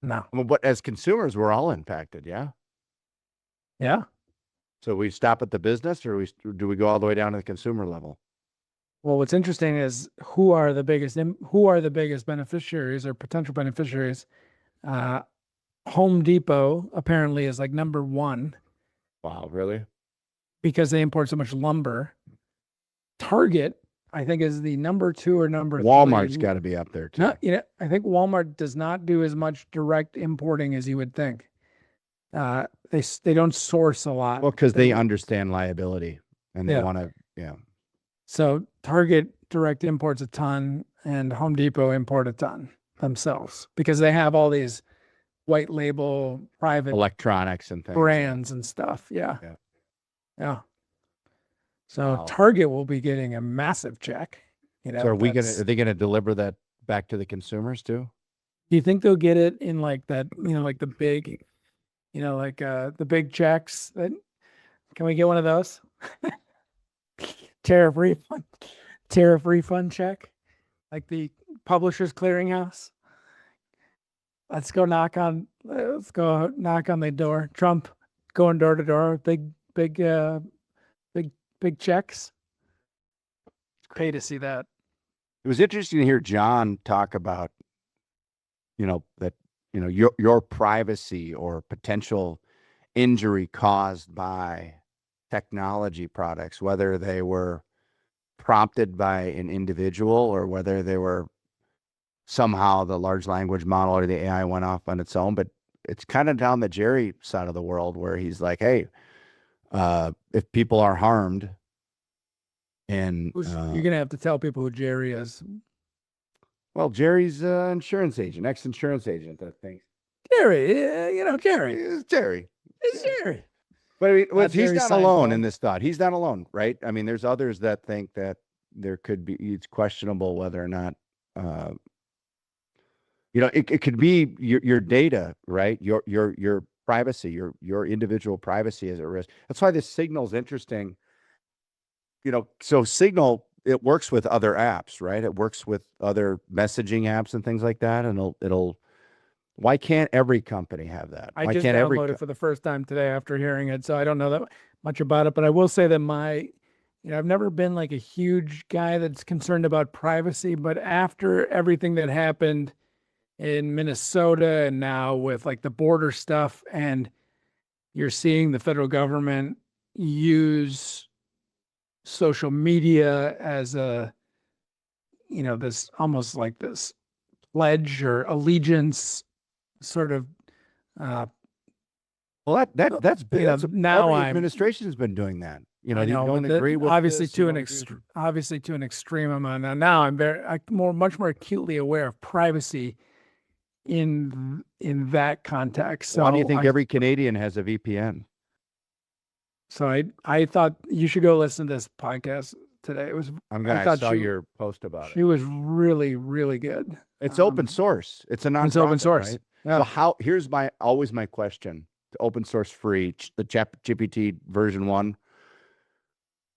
No. But as consumers, we're all impacted, yeah? Yeah. So we stop at the business, or do we go all the way down to the consumer level? Well, what's interesting is who are the biggest beneficiaries or potential beneficiaries. Home Depot apparently is like number one. Wow, really? Because they import so much lumber. Target, I think, is the number two or number three. Walmart's got to be up there too. No, I think Walmart does not do as much direct importing as you would think. They don't source a lot. Well, because they understand liability and they want to, yeah. So Target direct imports a ton, and Home Depot import a ton themselves because they have all these white label private electronics and things, brands and stuff. Yeah. So Target will be getting a massive check. So are they gonna deliver that back to the consumers too? Do you think they'll get it in like that, like the big, the big checks? Can we get one of those? Tariff refund check, like the Publishers Clearinghouse. Let's go knock on the door. Trump going door to door. Big checks. Pay to see that. It was interesting to hear John talk about, your privacy or potential injury caused by technology products, whether they were prompted by an individual or whether they were somehow the large language model or the AI went off on its own. But it's kind of down the Jerry side of the world where he's like, hey, if people are harmed, and you're gonna have to tell people who Jerry is. Well, Jerry's insurance agent, ex-insurance agent, I think. Jerry, Jerry. It's Jerry. It's Jerry. But I mean, he's not alone in this thought. He's not alone, right? I mean, there's others that think that there could be, it's questionable whether or not, it could be your data, right? Your privacy, your individual privacy is at risk. That's why this Signal's interesting. So Signal it works with other apps, right? It works with other messaging apps and things like that. And it'll why can't every company have that? I Why just can't every downloaded it for the first time today after hearing it, so I don't know that much about it. But I will say that I've never been like a huge guy that's concerned about privacy. But after everything that happened in Minnesota and now with like the border stuff, and you're seeing the federal government use social media as this almost like this pledge or allegiance sort of well, that's been now every administration has been doing that. You know, I know, you don't but agree with obviously this, obviously to an extreme amount. Now I'm much more acutely aware of privacy in that context. So why do you think every Canadian has a VPN? So I thought you should go listen to this podcast today. I saw your post about it. She was really, really good. It's open source. It's a non-profit, open source. Right? Yeah. So here's always my question: to open source free, the GPT version 1.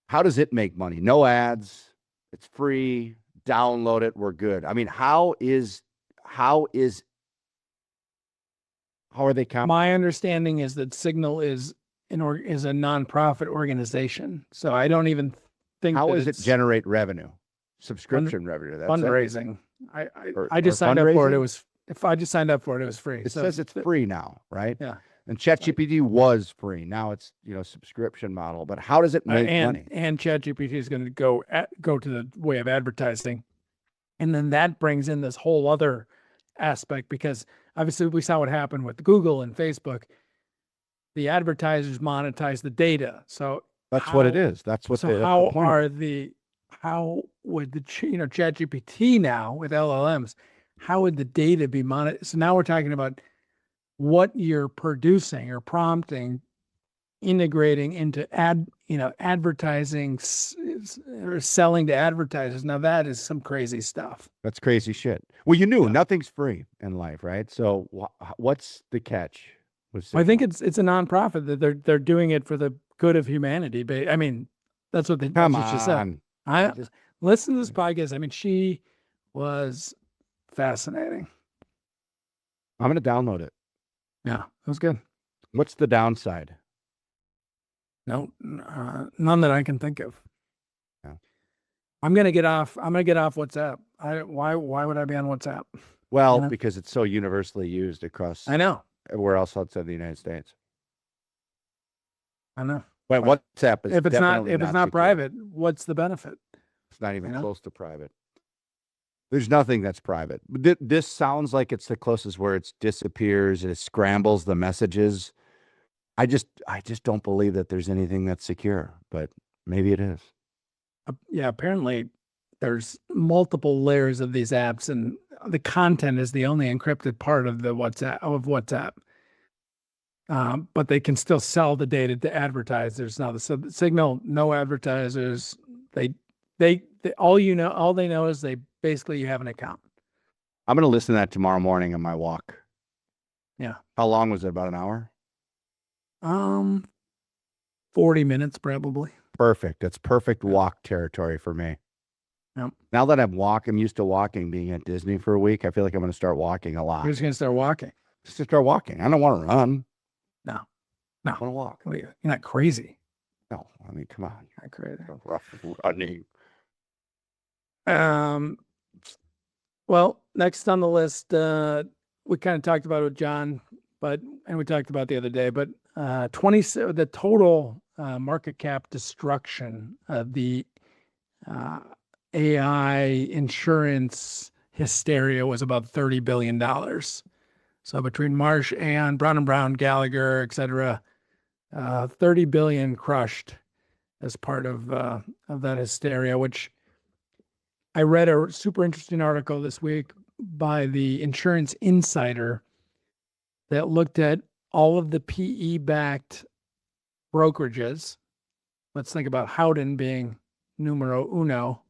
How does it make money? No ads. It's free. Download it. We're good. I mean, how are they? My understanding is that Signal is a nonprofit organization. So I don't even think how does it generate revenue? Subscription revenue. That's fundraising. I just signed up for it. If I just signed up for it, it was free. It says it's free now, right? Yeah. And ChatGPT was free. Now it's subscription model. But how does it make money? And ChatGPT is going to go to the way of advertising, and then that brings in this whole other aspect, because obviously we saw what happened with Google and Facebook. The advertisers monetize the data, so that's what it is. That's what. So how would the ChatGPT now with LLMs? How would the data be monetized? So now we're talking about what you're producing or prompting, integrating into advertising or selling to advertisers. Now that is some crazy stuff. That's crazy shit. Well, nothing's free in life, right? So what's the catch? I think it's a nonprofit that they're doing it for the good of humanity. But I mean, that's what she said. Listen to this podcast. I mean, she was fascinating. I'm going to download it. Yeah, it was good. What's the downside? No, none that I can think of. Yeah. I'm gonna get off WhatsApp. Why would I be on WhatsApp? Well, because it's so universally used across. I know. Everywhere else outside the United States. I know. But WhatsApp is if it's not private, what's the benefit? It's not even close to private. There's nothing that's private. This sounds like it's the closest where it disappears, it scrambles the messages. I just don't believe that there's anything that's secure, but maybe it is. Yeah, apparently there's multiple layers of these apps, and the content is the only encrypted part of the WhatsApp. But they can still sell the data to advertisers. Now, the Signal, no advertisers. All they know is basically you have an account. I'm going to listen to that tomorrow morning on my walk. Yeah. How long was it? About an hour? 40 minutes probably. Perfect. That's perfect walk territory for me. Yep. Now that I'm used to walking, being at Disney for a week, I feel like I'm going to start walking a lot. You're just going to start walking? Just to start walking. I don't want to run. No. I want to walk. You're not crazy. No, I mean, come on. You're not crazy. Rough running. Well, next on the list, we kind of talked about it with John, and we talked about the other day, but the total market cap destruction of the AI insurance hysteria was about $30 billion. So between Marsh, Aon, Brown & Brown, Gallagher, et cetera, 30 billion crushed as part of that hysteria, which I read a super interesting article this week by the Insurance Insider that looked at all of the PE-backed brokerages. Let's think about Howden being numero uno,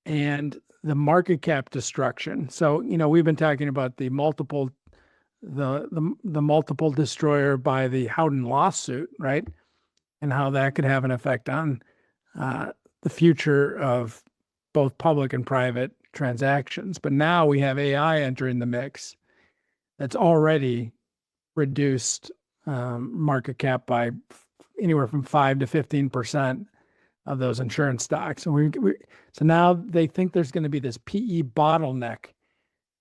and the market cap destruction. So, we've been talking about the multiple destroyer by the Howden lawsuit, right? And how that could have an effect on the future of both public and private transactions. But now we have AI entering the mix that's already reduced market cap by anywhere from 5 to 15% of those insurance stocks. And so now they think there's going to be this PE bottleneck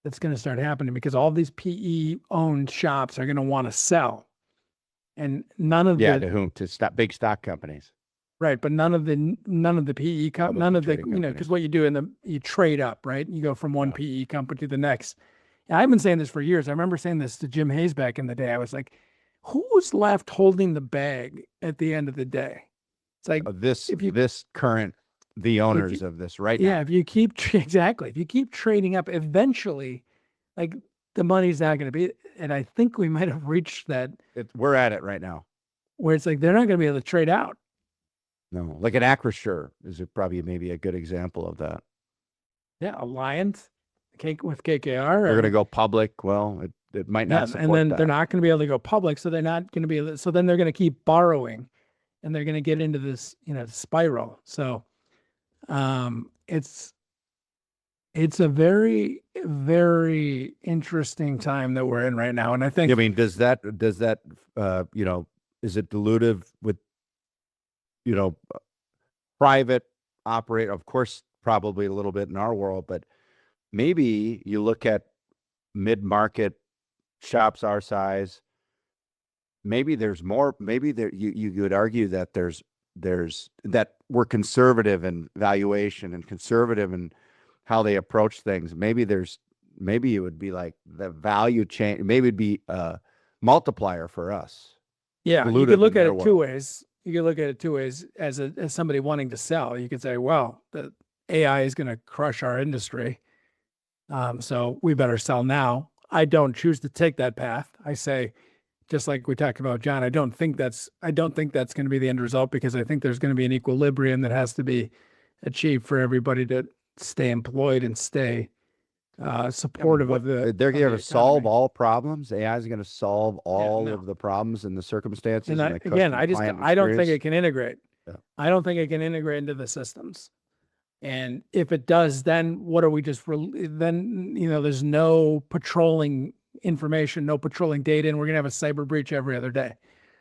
that's going to start happening because all these PE owned shops are going to want to sell. And none of to whom? To big stock companies. Right, but none of the PE none of the because what you do you trade up, right? You go from one PE company to the next. And I've been saying this for years. I remember saying this to Jim Hayes back in the day. I was like, who's left holding the bag at the end of the day? It's like the owners of this right now. Yeah, if you keep trading up, eventually, like the money's not going to be. And I think we might have reached that. We're at it right now, where it's like they're not going to be able to trade out. No, like an Acrisure is probably maybe a good example of that. Yeah, Alliance, with KKR. They're going to go public. Well, it might not support and then that. They're not going to be able to go public, so they're not going to be able to, so then they're going to keep borrowing, and they're going to get into this spiral. So, it's a very, very interesting time that we're in right now, and I think. I mean, does that is it dilutive with private operate? Of course, probably a little bit in our world, but maybe you look at mid-market shops our size. Maybe there's more. Maybe you could argue that there's that we're conservative in valuation and conservative in how they approach things. Maybe it would be like the value chain. Maybe it'd be a multiplier for us. Yeah, you could look at it two ways. You could look at it two ways. As somebody wanting to sell, you could say, well, the AI is going to crush our industry. So we better sell now. I don't choose to take that path. I say, just like we talked about, John, I don't think that's going to be the end result, because I think there's going to be an equilibrium that has to be achieved for everybody to stay employed and stay supportive of the. They're going to solve all problems. AI is going to solve all of the problems and the circumstances. And I don't think it can integrate. Yeah. I don't think it can integrate into the systems. And if it does, then what are we then, there's no patrolling information, no patrolling data, and we're going to have a cyber breach every other day.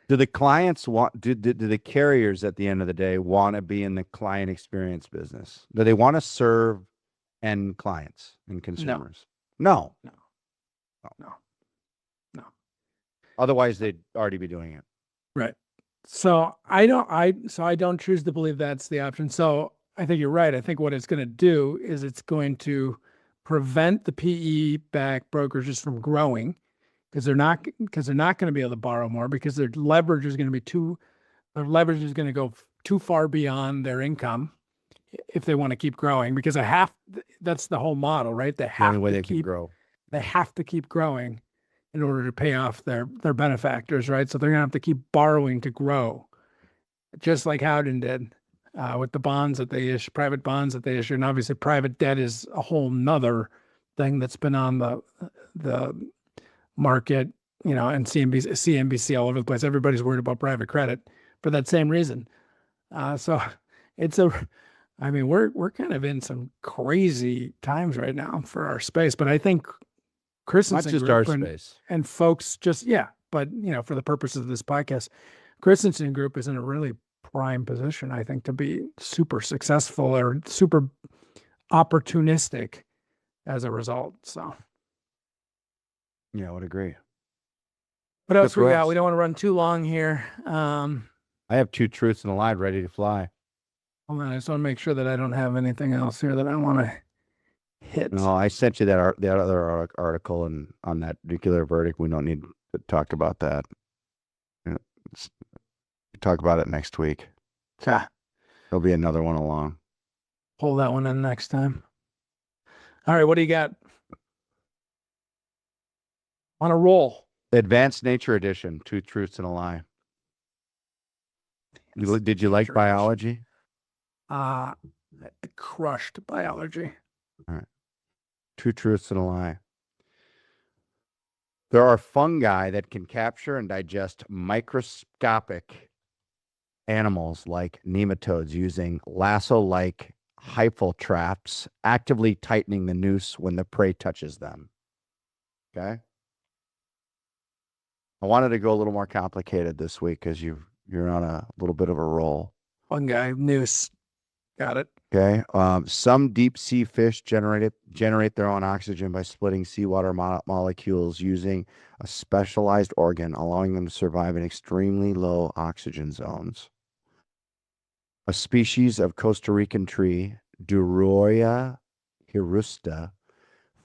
Do the clients do the carriers at the end of the day want to be in the client experience business? Do they want to serve end clients and consumers? No. Otherwise, they'd already be doing it. Right. So I don't choose to believe that's the option. So I think you're right. I think what it's going to do is it's going to prevent the PE-backed brokerages from growing, because they're not going to be able to borrow more, because their leverage is going to go too far beyond their income if they want to keep growing, because that's the whole model, right? They have to keep growing in order to pay off their benefactors, right? So they're going to have to keep borrowing to grow, just like Howden did with the bonds that they issue, private bonds that they issue. And obviously private debt is a whole nother thing that's been on the market, and CNBC all over the place. Everybody's worried about private credit for that same reason. So we're kind of in some crazy times right now for our space, but I think Christensen not just Group our space and folks but for the purposes of this podcast, Christensen Group is in a really prime position, I think, to be super successful or super opportunistic as a result. So yeah, I would agree. What else we got? We don't want to run too long here. I have two truths and a lie ready to fly. Hold on, I just want to make sure that I don't have anything else here that I want to hit. No, I sent you that other article on that nuclear verdict. We don't need to talk about that. Talk about it next week. Okay. There'll be another one along. Pull that one in next time. All right, what do you got? On a roll. Advanced Nature Edition, Two Truths and a Lie. Did you like biology? Crushed biology. All right. Two truths and a lie. There are fungi that can capture and digest microscopic animals like nematodes using lasso-like hyphal traps, actively tightening the noose when the prey touches them. Okay. I wanted to go a little more complicated this week because you're on a little bit of a roll. One guy, noose. Got it. Okay. Some deep sea fish generate their own oxygen by splitting seawater molecules using a specialized organ, allowing them to survive in extremely low oxygen zones. A species of Costa Rican tree, Duroia hirusta,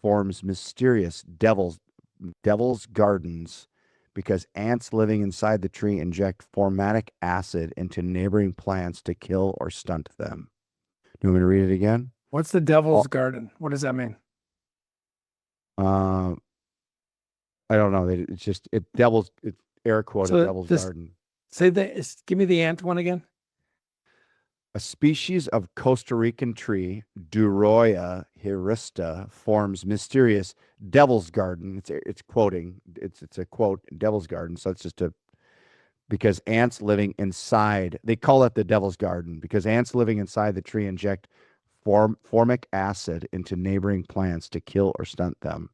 forms mysterious devil's gardens because ants living inside the tree inject formatic acid into neighboring plants to kill or stunt them. Do you want me to read it again? What's the devil's garden? What does that mean? I don't know. It's just it's air quoted devil's garden. Give me the ant one again. A species of Costa Rican tree, Duroia hirusta, forms mysterious devil's garden. It's quoting. It's a quote, devil's garden. So it's just because ants living inside, they call it the devil's garden because ants living inside the tree inject formic acid into neighboring plants to kill or stunt them.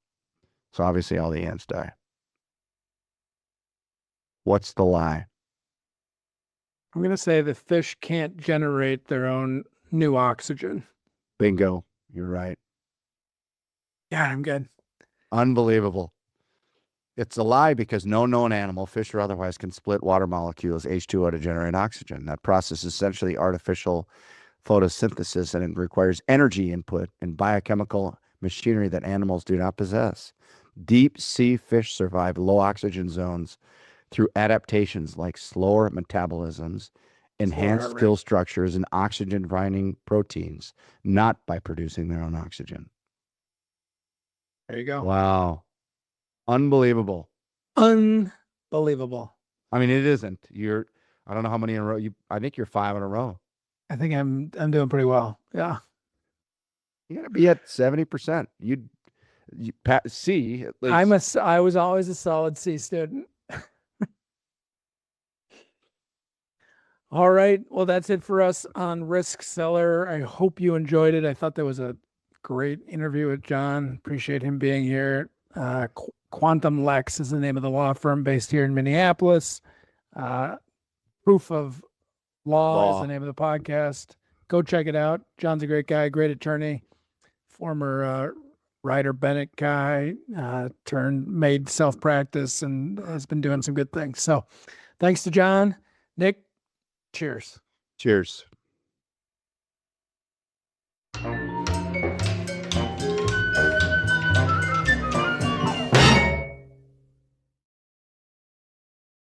So obviously all the ants die. What's the lie? I'm going to say the fish can't generate their own new oxygen. Bingo. You're right. Yeah, I'm good. Unbelievable. It's a lie because no known animal, fish or otherwise, can split water molecules, H2O, to generate oxygen. That process is essentially artificial photosynthesis, and it requires energy input and biochemical machinery that animals do not possess. Deep sea fish survive low oxygen zones through adaptations like slower metabolisms, enhanced gill structures, and oxygen-binding proteins, not by producing their own oxygen. There you go. Wow. Unbelievable. Unbelievable. I mean, it isn't. I don't know how many in a row. I think you're 5 in a row. I think I'm doing pretty well. Yeah. You got to be at 70%. You C at least. I was always a solid C student. All right. Well, that's it for us on Risk Seller. I hope you enjoyed it. I thought that was a great interview with John. Appreciate him being here. Quantum Lex is the name of the law firm based here in Minneapolis. Proof of Law is the name of the podcast. Go check it out. John's a great guy, great attorney, former Ryder Bennett guy, made self-practice and has been doing some good things. So thanks to John. Nick, cheers. Cheers.